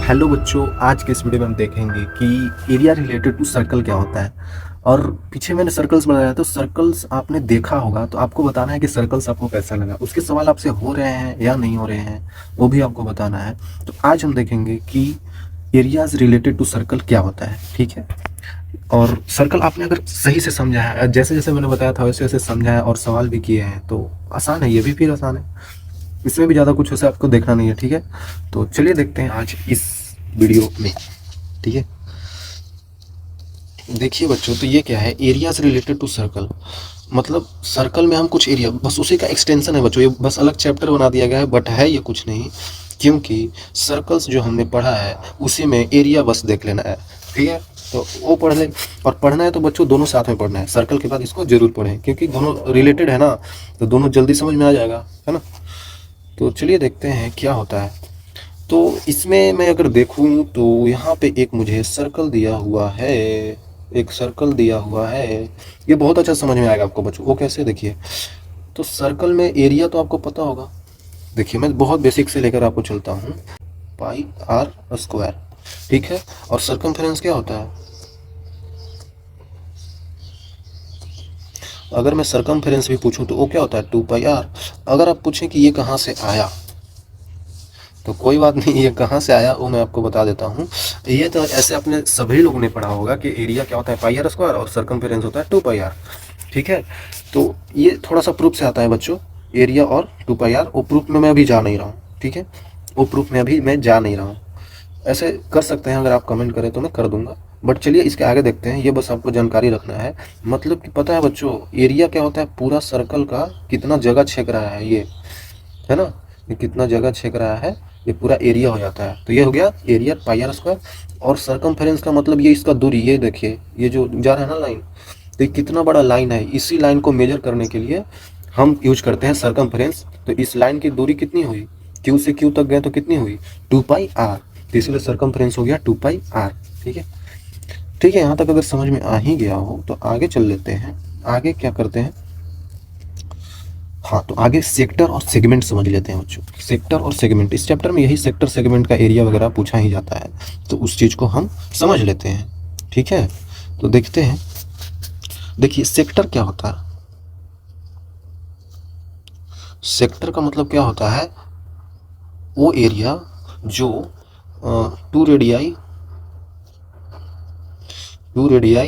Hello बच्चों, आज के इस वीडियो में हम देखेंगे कि एरिया रिलेटेड टू सर्कल क्या होता है। और पीछे मैंने सर्कल्स बनाया, तो सर्कल्स आपने देखा होगा, तो आपको बताना है कि सर्कल्स आपको कैसा लगा। उसके सवाल आपसे हो रहे हैं या नहीं हो रहे हैं, वो भी आपको बताना है। तो आज हम देखेंगे कि एरियाज रिलेटेड टू सर्कल क्या होता है, ठीक है। और सर्कल आपने अगर सही से समझा है, जैसे जैसे मैंने बताया था वैसे वैसे समझा है और सवाल भी किए हैं, तो आसान है, ये भी फिर आसान है। इसमें भी ज़्यादा कुछ वैसे आपको देखना नहीं है, ठीक है। तो चलिए देखते हैं आज इस वीडियो में, ठीक है। देखिए बच्चों, तो ये क्या है, एरिया से रिलेटेड टू सर्कल। मतलब सर्कल में हम कुछ एरिया, बस उसी का एक्सटेंशन है बच्चों, ये बस अलग चैप्टर बना दिया गया है, बट है ये कुछ नहीं। क्योंकि सर्कल्स जो हमने पढ़ा है उसी में एरिया बस देख लेना है, ठीक है। तो वो पढ़ ले, और पढ़ना है तो बच्चों दोनों साथ में पढ़ना है। सर्कल के बाद इसको जरूर पढ़ें, क्योंकि दोनों रिलेटेड है ना, तो दोनों जल्दी समझ में आ जाएगा, है ना। तो चलिए देखते हैं क्या होता है। तो इसमें मैं अगर देखूं तो यहाँ पे एक मुझे सर्कल दिया हुआ है, एक सर्कल दिया हुआ है। ये बहुत अच्छा समझ में आएगा आपको बच्चों। वो कैसे, देखिए। तो सर्कल में एरिया तो आपको पता होगा। देखिए मैं बहुत बेसिक से लेकर आपको चलता हूँ। पाई आर स्क्वायर, ठीक है। और सर्कमफेरेंस क्या होता है? अगर मैं सर्कमफेरेंस भी पूछूं तो वो क्या होता है? 2 पाई आर। अगर आप पूछें कि ये कहाँ से आया, तो कोई बात नहीं, ये कहाँ से आया वो मैं आपको बता देता हूँ। ये तो ऐसे अपने सभी लोगों ने पढ़ा होगा कि एरिया क्या होता है, पाई आर स्क्वायर, और सर्कमफेरेंस होता है 2 पाई आर, ठीक है। तो ये थोड़ा सा प्रूफ से आता है बच्चों, एरिया और 2 पाई आर। वो प्रूफ में मैं अभी जा नहीं रहा हूँ, ठीक है। वो प्रूफ में अभी मैं जा नहीं रहा हूँ। ऐसे कर सकते हैं, अगर आप कमेंट करें तो मैं कर दूंगा, बट चलिए इसके आगे देखते हैं। ये बस आपको जानकारी रखना है। मतलब कि पता है बच्चों, एरिया क्या होता है? पूरा सर्कल का कितना जगह छेक रहा है ये, है ना। ये कितना जगह छेक रहा है, ये पूरा एरिया हो जाता है। तो ये हो गया एरिया पाई आर स्क्वायर। और सर्कमफेरेंस का मतलब ये इसका दूरी, ये देखिए, ये जो जा रहा है ना लाइन, तो ये कितना बड़ा लाइन है। इसी लाइन को मेजर करने के लिए हम यूज करते हैं सर्कमफेरेंस। तो इस लाइन की दूरी कितनी हुई, क्यू से क्यू तक गए तो कितनी हुई? 2 पाई आर। तो इसीलिए सर्कमफेरेंस हो गया 2 पाई आर, ठीक है। ठीक है, यहाँ तक अगर समझ में आ ही गया हो तो आगे चल लेते हैं। आगे क्या करते हैं? हाँ, तो आगे सेक्टर और सेगमेंट समझ लेते हैं बच्चों। सेक्टर और सेगमेंट, इस चैप्टर में यही सेक्टर सेगमेंट का एरिया वगैरह पूछा ही जाता है, तो उस चीज़ को हम समझ लेते हैं, ठीक है। तो देखते हैं। देखिए सेक्टर क्या होता है? सेक्टर का मतलब क्या होता है? वो एरिया जो टू रेडियाई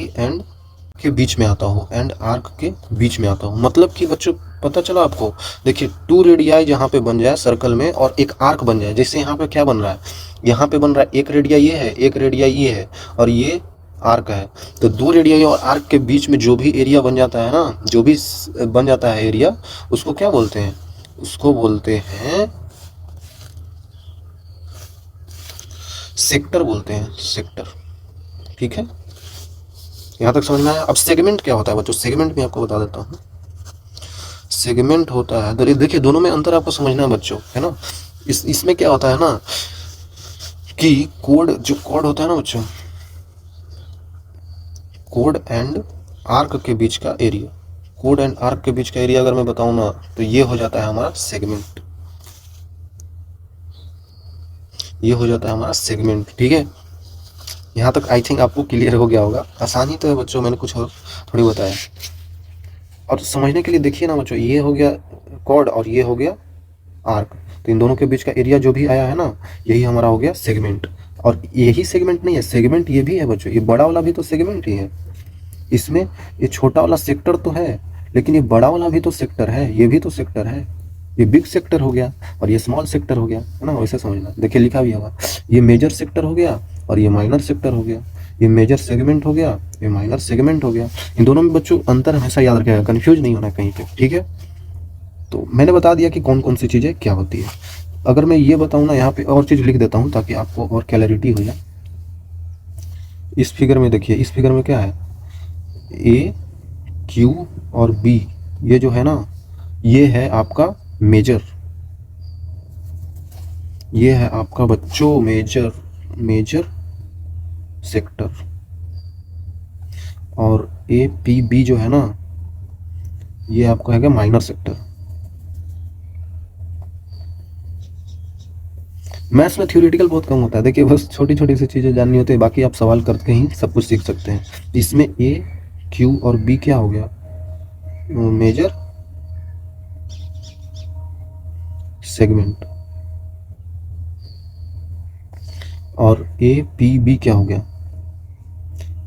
एंड के बीच में आता हो, एंड आर्क के बीच में आता हो। मतलब कि बच्चों पता चला आपको? देखिए 2 रेडियाई जहाँ पे बन जाए सर्कल में, और एक आर्क बन जाए। जैसे यहाँ पे क्या बन रहा है, यहाँ पे बन रहा है एक रेडियाई ये है, एक रेडियाई ये है, और ये आर्क है। तो 2 रेडियाई और आर्क के बीच में जो भी एरिया बन जाता है ना, जो भी बन जाता है एरिया, उसको क्या बोलते हैं? उसको बोलते हैं सेक्टर, बोलते हैं सेक्टर, ठीक है। यहाँ तक समझ में आया? अब सेगमेंट क्या होता है बच्चों? सेगमेंट भी आपको बता देता हूँ। सेगमेंट होता है, देखिए दोनों में अंतर आपको समझना है बच्चों, है ना। इसमें क्या होता है ना, कि कोड, जो कोड होता है ना बच्चों, कोड एंड आर्क के बीच का एरिया, कोड एंड आर्क के बीच का एरिया अगर मैं बताऊं ना, तो ये हो जाता है हमारा सेगमेंट। ये हो जाता है हमारा सेगमेंट, ठीक है। यहाँ तक आई थिंक आपको क्लियर हो गया होगा। आसानी तो है बच्चों, मैंने कुछ और थोड़ी बताया। और समझने के लिए देखिए ना बच्चों, ये हो गया कोड और ये हो गया आर्क। तो इन दोनों के बीच का एरिया जो भी आया है ना, यही हमारा हो गया सेगमेंट। और यही सेगमेंट नहीं है, सेगमेंट ये भी है बच्चों, ये बड़ा वाला भी तो सेगमेंट ही है। इसमें ये छोटा वाला सेक्टर तो है, लेकिन ये बड़ा वाला भी तो सेक्टर है, ये भी तो सेक्टर है। ये बिग सेक्टर हो गया और ये स्मॉल सेक्टर हो गया, है ना। वैसे समझना, देखिए लिखा भी होगा, ये मेजर सेक्टर हो गया और ये माइनर सेक्टर हो गया। ये मेजर सेगमेंट हो गया, ये माइनर सेगमेंट हो गया। इन दोनों में बच्चों अंतर हमेशा याद रखेगा, कंफ्यूज नहीं होना कहीं पे, ठीक है। तो मैंने बता दिया कि कौन कौन सी चीज़ें क्या होती है। अगर मैं ये बताऊँ ना, यहाँ पे और चीज़ लिख देता हूँ ताकि आपको और क्लैरिटी हो जाए। इस फिगर में देखिए, इस फिगर में क्या है, ए, क्यू और बी, ये जो है ना, ये है आपका मेजर। ये है आपका बच्चों मेजर, मेजर सेक्टर। और ए पी बी जो है ना, ये आपका है माइनर सेक्टर। मैथ्स में थ्योरेटिकल बहुत कम होता है। देखिए बस छोटी छोटी सी चीज़ें जाननी होती है, बाकी आप सवाल करके ही सब कुछ सीख सकते हैं। इसमें ए, क्यू और बी क्या हो गया, मेजर सेगमेंट, और ए पी बी क्या हो गया,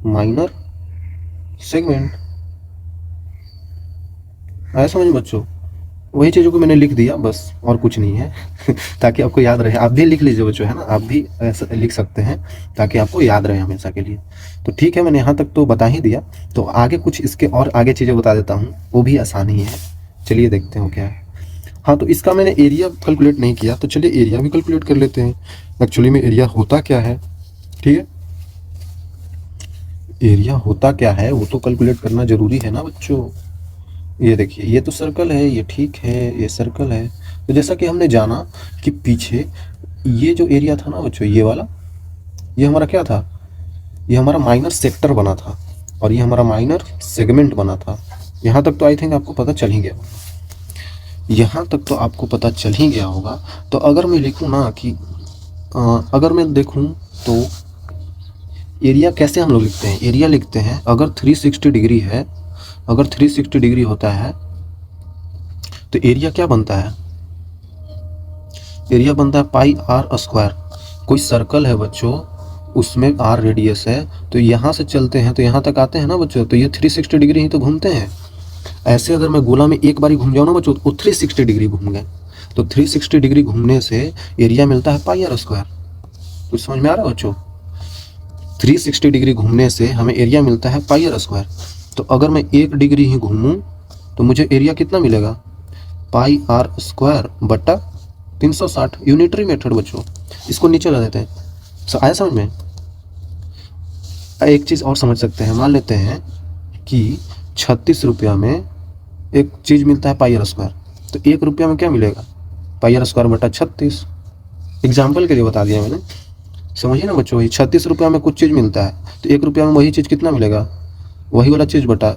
माइनर सेगमेंट। आया समझ बच्चों? वही चीज़ों को मैंने लिख दिया बस, और कुछ नहीं है ताकि आपको याद रहे। आप भी लिख लीजिए बच्चों, है ना, आप भी ऐसा लिख सकते हैं ताकि आपको याद रहे हमेशा के लिए। तो ठीक है, मैंने यहाँ तक तो बता ही दिया, तो आगे कुछ इसके और आगे चीज़ें बता देता हूँ, वो भी आसान ही है। चलिए देखते हैं क्या है। हाँ, तो इसका मैंने एरिया कैलकुलेट नहीं किया, तो चलिए एरिया भी कैलकुलेट कर लेते हैं। एक्चुअली में एरिया होता क्या है, ठीक है, एरिया होता क्या है वो तो कैलकुलेट करना जरूरी है ना बच्चों। ये देखिए, ये तो सर्कल है, ये ठीक है, ये सर्कल है। तो जैसा कि हमने जाना कि पीछे ये जो एरिया था ना बच्चों, ये वाला, ये हमारा क्या था, ये हमारा माइनर सेक्टर बना था, और ये हमारा माइनर सेगमेंट बना था। यहाँ तक तो आई थिंक आपको पता चल ही गया, यहाँ तक तो आपको पता चल ही गया होगा। तो अगर मैं लिखूँ ना कि अगर मैं देखूँ तो एरिया कैसे हम लोग लिखते हैं, एरिया लिखते हैं अगर 360 डिग्री है, अगर 360 डिग्री होता है तो एरिया क्या बनता है, एरिया बनता है पाई आर स्क्वायर। कोई सर्कल है बच्चों, उसमें आर रेडियस है, तो यहाँ से चलते हैं तो यहाँ तक आते हैं ना बच्चों, तो ये 360 डिग्री ही तो घूमते हैं। ऐसे अगर मैं गोला में एक बारी घूम जाऊँ ना बच्चों, तो 360 डिग्री घूम गए। तो 360 डिग्री घूमने से एरिया मिलता है पाई आर स्क्वायर। कुछ समझ में आ रहा है बच्चों? 360 डिग्री घूमने से हमें एरिया मिलता है पाई आर स्क्वायर। तो अगर मैं 1 डिग्री ही घूमूं तो मुझे एरिया कितना मिलेगा, पाई आर स्क्वायर बटा 360। यूनिटरी मेथड बच्चों, इसको नीचे ला देते हैं। आया समझ में? एक चीज़ और समझ सकते हैं, मान लेते हैं कि 36 रुपया में एक चीज़ मिलता है पाई आर स्क्वायर, तो 1 रुपया में क्या मिलेगा, पाई आर स्क्वायर बटा 36। एग्जाम्पल के लिए बता दिया मैंने, समझिए ना बच्चों। वही 36 रुपया में कुछ चीज़ मिलता है, तो 1 रुपया में वही चीज़ कितना मिलेगा, वही वाला चीज़ बटा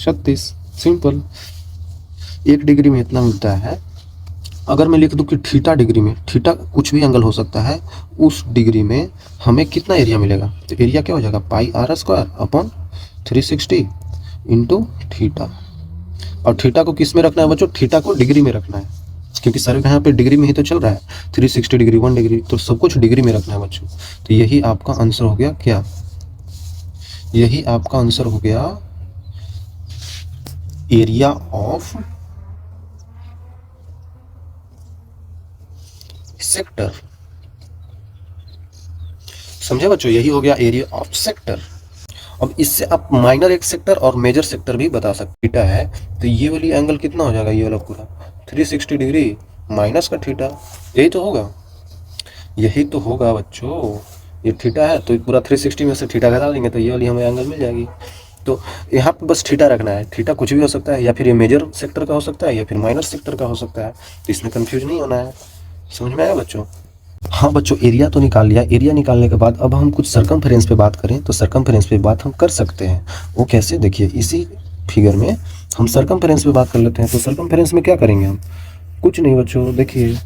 36। सिंपल। 1 डिग्री में इतना मिलता है। अगर मैं लिख दूं कि थीटा डिग्री में, थीटा कुछ भी एंगल हो सकता है, उस डिग्री में हमें कितना एरिया मिलेगा, तो एरिया क्या हो जाएगा, pi r square upon 360 into theta. और थीटा को किस में रखना है बच्चों, थीटा को डिग्री में रखना है, क्योंकि सर यहाँ पे डिग्री में ही तो चल रहा है, 360 डिग्री 1 डिग्री, तो सब कुछ डिग्री में रखना है बच्चों। तो यही आपका आंसर हो गया क्या, यही आपका आंसर हो गया एरिया ऑफ सेक्टर। समझे बच्चों, यही हो गया एरिया ऑफ सेक्टर। अब इससे आप माइनर एक सेक्टर और मेजर सेक्टर भी बता सकते। थीटा है तो ये वाली एंगल कितना हो जाएगा, ये वाला पूरा 360 डिग्री माइनस का थीटा, यही तो होगा, यही तो होगा बच्चों। ये थीटा है तो पूरा 360 में से थीटा घटा देंगे तो ये वाली हमें एंगल मिल जाएगी। तो यहाँ पे बस थीटा रखना है, थीटा कुछ भी हो सकता है, या फिर ये मेजर सेक्टर का हो सकता है या फिर माइनर सेक्टर का हो सकता है, तो इसमें कंफ्यूज नहीं होना है। समझ में आया बच्चों? हाँ बच्चों, एरिया तो निकाल लिया। एरिया निकालने के बाद अब हम कुछ सरकमफेरेंस पे बात करें, तो सरकमफेरेंस पे बात हम कर सकते हैं। वो कैसे, देखिए इसी फिगर में हम सरकमफेरेंस पे बात कर लेते हैं। तो सरकमफेरेंस में क्या करेंगे हम, कुछ नहीं बच्चों, देखिए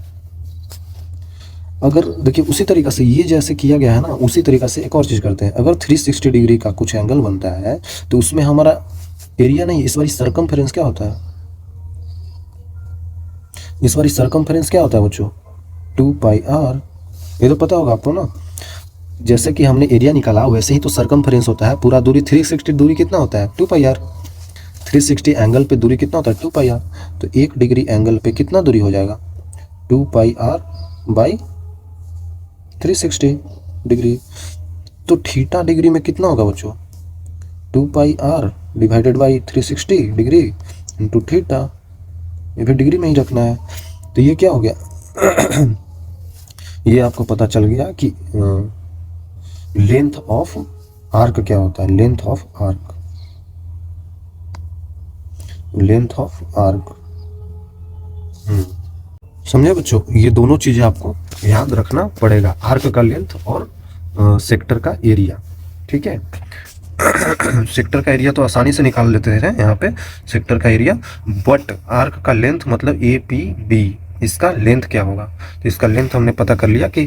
अगर देखिए उसी तरीक़ा से ये जैसे किया गया है ना, उसी तरीक़ा से एक और चीज़ करते हैं। अगर 360 डिग्री का कुछ एंगल बनता है तो उसमें हमारा एरिया नहीं, इस बारी सरकमफेरेंस क्या होता है, इस बारी सरकमफेरेंस क्या होता है बच्चों, 2 पाई आर। ये तो पता होगा आपको ना, जैसे कि हमने एरिया निकाला वैसे ही तो सरकमफेरेंस होता है। पूरा दूरी 360 दूरी कितना होता है, 2 पाई आर। 360 एंगल पे दूरी कितना होता है, 2 पाई आर। तो 1 डिग्री एंगल पे कितना दूरी हो जाएगा, 2 पाई आर बाई 360 डिग्री। तो थीटा डिग्री में कितना होगा बच्चों, 2 pi r divided by 360 degree into theta. ये भी डिग्री में ही रखना है। तो ये क्या हो गया ये आपको पता चल गया कि लेंथ ऑफ आर्क क्या होता है, length of arc, length of arc. समझे बच्चों, ये दोनों चीजें आपको याद रखना पड़ेगा, आर्क का लेंथ और सेक्टर का एरिया। ठीक है सेक्टर का एरिया तो आसानी से निकाल लेते हैं यहाँ पे, सेक्टर का एरिया, बट आर्क का लेंथ मतलब ए पी बी, इसका लेंथ क्या होगा। तो इसका लेंथ हमने पता कर लिया कि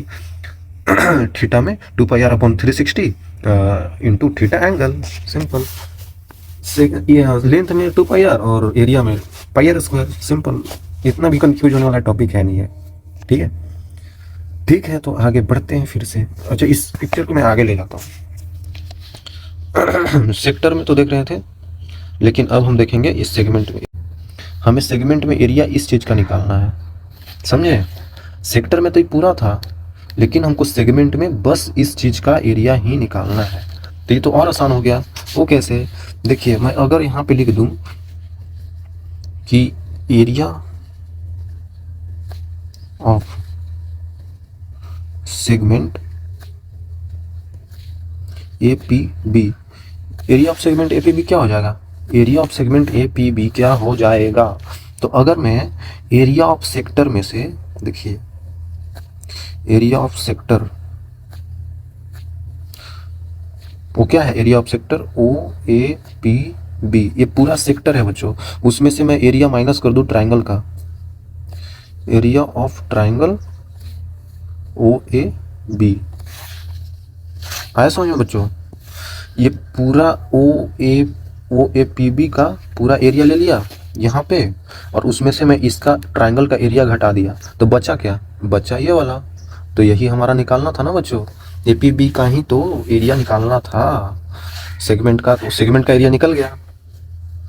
थीटा में 2πr/360 into theta angle, simple. Length में 2πr और एरिया में πr², सिंपल। इतना भी कंफ्यूज होने वाला टॉपिक है नहीं है, ठीक है। ठीक है, तो आगे बढ़ते हैं फिर से। अच्छा, इस पिक्चर को मैं आगे ले जाता हूँ। सेक्टर में तो देख रहे थे, लेकिन अब हम देखेंगे इस सेगमेंट में। हमें सेगमेंट में एरिया इस चीज़ का निकालना है, समझे। सेक्टर में तो ये पूरा था, लेकिन हमको सेगमेंट में बस इस चीज़ का एरिया ही निकालना है। तो ये तो और आसान हो गया। वो कैसे, देखिए, मैं अगर यहाँ पे लिख दूँ कि area of segment APB, area of segment APB क्या हो जाएगा, एरिया ऑफ सेगमेंट APB क्या हो जाएगा। तो अगर मैं एरिया ऑफ सेक्टर में से, देखिए, एरिया ऑफ सेक्टर वो क्या है, एरिया ऑफ सेक्टर OAPB, ये पूरा सेक्टर है बच्चों। उसमें से मैं एरिया माइनस कर दूं ट्राइंगल का, एरिया ऑफ ट्राइंगल OAB, आया समझ में बच्चों। ये पूरा OAPB का पूरा एरिया ले लिया यहाँ पे, और उसमें से मैं इसका ट्राइंगल का एरिया घटा दिया, तो बचा क्या, बचा ये वाला। तो यही हमारा निकालना था ना बच्चों, APB का ही तो एरिया निकालना था सेगमेंट का। तो सेगमेंट का एरिया निकल गया,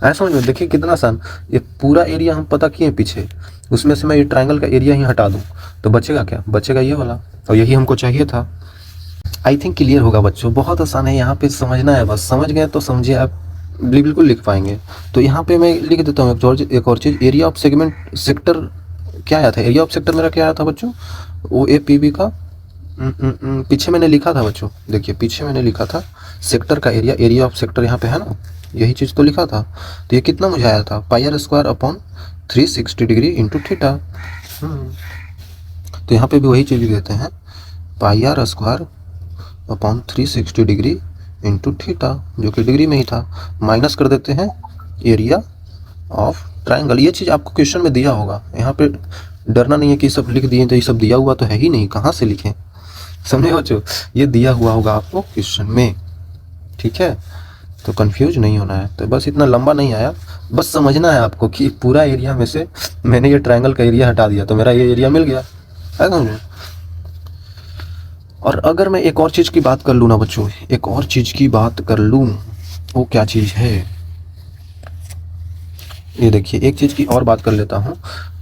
आया समझ में। देखिए कितना आसान, ये पूरा एरिया हम पता किए पीछे, उसमें से मैं ये ट्राइंगल का एरिया ही हटा दूँ तो बचेगा क्या, बचेगा ये वाला। और यही हमको चाहिए था। आई थिंक क्लियर होगा बच्चों, बहुत आसान है, यहाँ पे समझना है बस। समझ गए तो समझिए, आप बिल्कुल लिख पाएंगे। तो यहाँ पे मैं लिख देता हूँ एक और चीज़, एरिया ऑफ सेगमेंट सेक्टर क्या आया था, एरिया ऑफ सेक्टर मेरा क्या आया था बच्चों, OAPB का पीछे मैंने लिखा था बच्चों, देखिए पीछे मैंने लिखा था सेक्टर का एरिया, एरिया ऑफ सेक्टर यहाँ पे है ना, यही चीज़ तो लिखा था। तो ये कितना मुझे आया था, πr² / 360 डिग्री इंटू थीटा। तो यहाँ पे भी वही चीज़ देते हैं, πr² / 360 डिग्री इंटू थीटा, जो कि डिग्री में ही था। माइनस कर देते हैं एरिया ऑफ ट्राइंगल। ये चीज़ आपको क्वेश्चन में दिया होगा, यहाँ पे डरना नहीं है कि सब लिख दिए, तो ये सब दिया हुआ तो है ही नहीं, कहाँ से लिखें, समझे बच्चों। ये दिया हुआ होगा आपको क्वेश्चन में, ठीक है। तो कंफ्यूज नहीं होना है। तो बस इतना लंबा नहीं आया, बस समझना है आपको कि पूरा एरिया में से मैंने ये ट्राइंगल का एरिया हटा दिया, तो मेरा ये एरिया मिल गया, है समझे। और अगर मैं एक और चीज़ की बात कर लूँ ना बच्चों, एक और चीज़ की बात कर लूँ, वो क्या चीज़ है, ये देखिए, एक चीज़ की और बात कर लेता हूँ।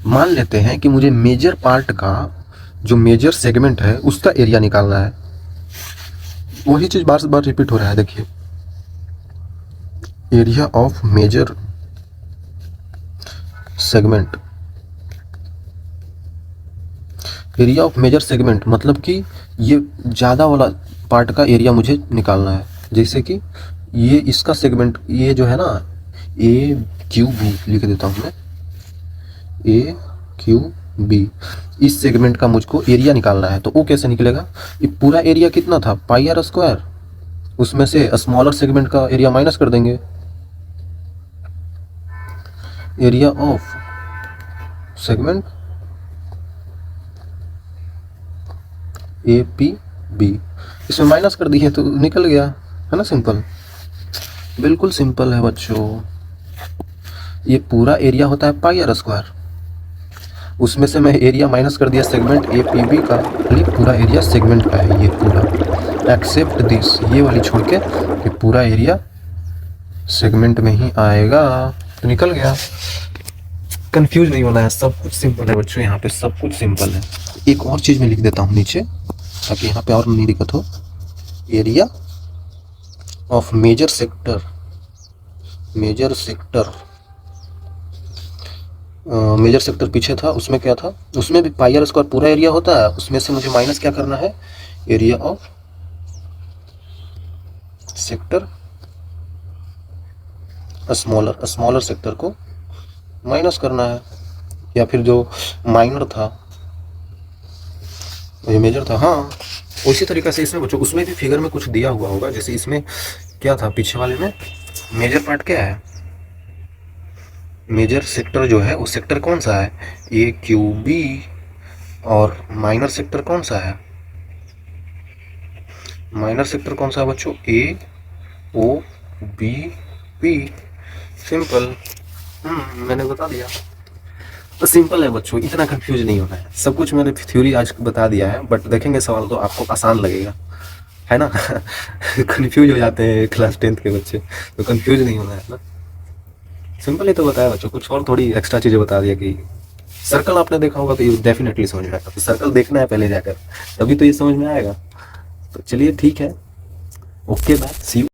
मान लेते हैं कि मुझे मेजर पार्ट का, जो मेजर सेगमेंट है उसका एरिया निकालना है। वही चीज़ बार बार रिपीट हो रहा है, देखिए, area of major segment, area of major segment मतलब कि ये ज़्यादा वाला पार्ट का एरिया मुझे निकालना है। जैसे कि ये इसका सेगमेंट, ये जो है ना AQB लिख देता हूँ मैं, AQB, इस सेगमेंट का मुझको एरिया निकालना है। तो वो कैसे निकलेगा, ये पूरा एरिया कितना था, πr², उसमें से स्मॉलर सेगमेंट का एरिया माइनस कर देंगे, एरिया ऑफ सेगमेंट APB, इसमें माइनस कर दिए तो निकल गया, है ना, सिंपल, बिल्कुल सिंपल है बच्चों। ये पूरा एरिया होता है πr², उसमें से मैं एरिया माइनस कर दिया सेगमेंट APB का, पूरा एरिया सेगमेंट का है ये पूरा, एक्सेप्ट दिस, ये वाली छोड़ के, ये पूरा एरिया सेगमेंट में ही आएगा, तो निकल गया। कंफ्यूज नहीं होना है, सब कुछ सिंपल है बच्चों, यहाँ पे सब कुछ सिंपल है। एक और चीज़ मैं लिख देता हूँ नीचे, ताकि यहाँ पे और नहीं दिक्कत हो, area of major sector, major sector, major sector पीछे था, उसमें क्या था, उसमें भी πr² पूरा एरिया होता है, उसमें से मुझे माइनस क्या करना है, area of sector smaller, smaller sector को माइनस करना है, या फिर जो माइनर था ये मेजर था। हाँ, उसी तरीक़े से इसमें बच्चों, उसमें भी फिगर में कुछ दिया हुआ होगा। जैसे इसमें क्या था, पीछे वाले में मेजर पार्ट क्या है, मेजर सेक्टर जो है वो सेक्टर कौन सा है, ए क्यू बी, और माइनर सेक्टर कौन सा है, माइनर सेक्टर कौन सा है बच्चों, ए ओ बी पी। सिंपल, मैंने बता दिया। तो सिंपल है बच्चों, इतना कंफ्यूज नहीं होना है। सब कुछ मैंने थ्योरी आज बता दिया है, बट देखेंगे सवाल तो आपको आसान लगेगा, है ना। कंफ्यूज हो जाते हैं क्लास 10th के बच्चे, तो कंफ्यूज नहीं होना है ना। सिंपल ही तो बताया बच्चों, कुछ और थोड़ी एक्स्ट्रा चीजें बता दिया कि सर्कल आपने देखा होगा तो ये डेफिनेटली समझ में आएगा। तो सर्कल देखना है पहले जाकर, तभी तो ये समझ में आएगा। तो चलिए ठीक है, ओके बाय, सी यू।